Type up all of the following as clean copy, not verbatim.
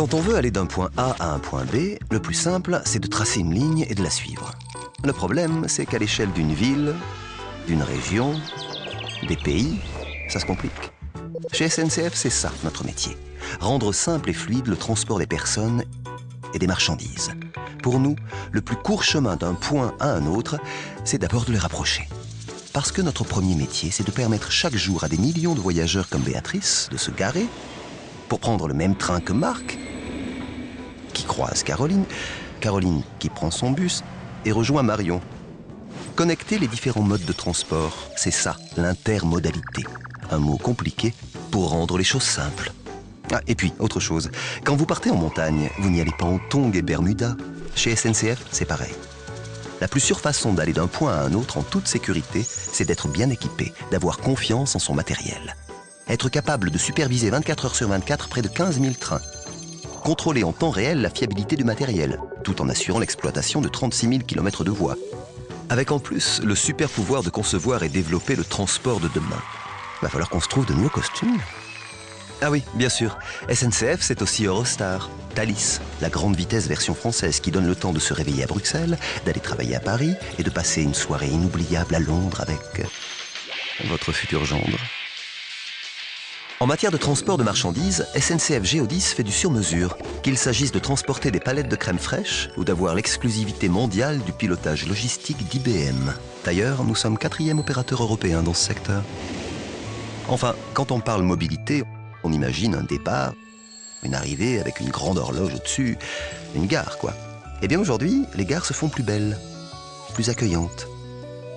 Quand on veut aller d'un point A à un point B, le plus simple, c'est de tracer une ligne et de la suivre. Le problème, c'est qu'à l'échelle d'une ville, d'une région, des pays, ça se complique. Chez SNCF, c'est ça, notre métier. Rendre simple et fluide le transport des personnes et des marchandises. Pour nous, le plus court chemin d'un point à un autre, c'est d'abord de les rapprocher. Parce que notre premier métier, c'est de permettre chaque jour à des millions de voyageurs comme Béatrice de se garer pour prendre le même train que Marc, qui croise Caroline, Caroline qui prend son bus et rejoint Marion. Connecter les différents modes de transport, c'est ça, l'intermodalité. Un mot compliqué pour rendre les choses simples. Ah, et puis, autre chose, quand vous partez en montagne, vous n'y allez pas en tongs et Bermuda. Chez SNCF, c'est pareil. La plus sûre façon d'aller d'un point à un autre en toute sécurité, c'est d'être bien équipé, d'avoir confiance en son matériel. Être capable de superviser 24 heures sur 24 près de 15 000 trains. Contrôler en temps réel la fiabilité du matériel, tout en assurant l'exploitation de 36 000 km de voies. Avec en plus le super pouvoir de concevoir et développer le transport de demain. Va falloir qu'on se trouve de nouveaux costumes. Ah oui, bien sûr, SNCF c'est aussi Eurostar, Thalys, la grande vitesse version française qui donne le temps de se réveiller à Bruxelles, d'aller travailler à Paris et de passer une soirée inoubliable à Londres avec votre futur gendre. En matière de transport de marchandises, SNCF Géodis fait du sur-mesure, qu'il s'agisse de transporter des palettes de crème fraîche ou d'avoir l'exclusivité mondiale du pilotage logistique d'IBM. D'ailleurs, nous sommes 4e opérateur européen dans ce secteur. Enfin, quand on parle mobilité, on imagine un départ, une arrivée avec une grande horloge au-dessus, une gare quoi. Eh bien aujourd'hui, les gares se font plus belles, plus accueillantes,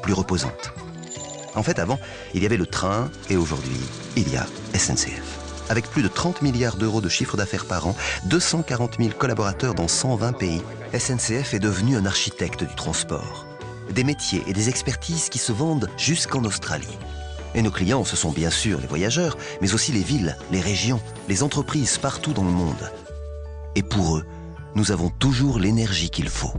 plus reposantes. En fait, avant, il y avait le train et aujourd'hui, il y a SNCF. Avec plus de 30 milliards d'euros de chiffre d'affaires par an, 240 000 collaborateurs dans 120 pays, SNCF est devenu un architecte du transport. Des métiers et des expertises qui se vendent jusqu'en Australie. Et nos clients, ce sont bien sûr les voyageurs, mais aussi les villes, les régions, les entreprises partout dans le monde. Et pour eux, nous avons toujours l'énergie qu'il faut.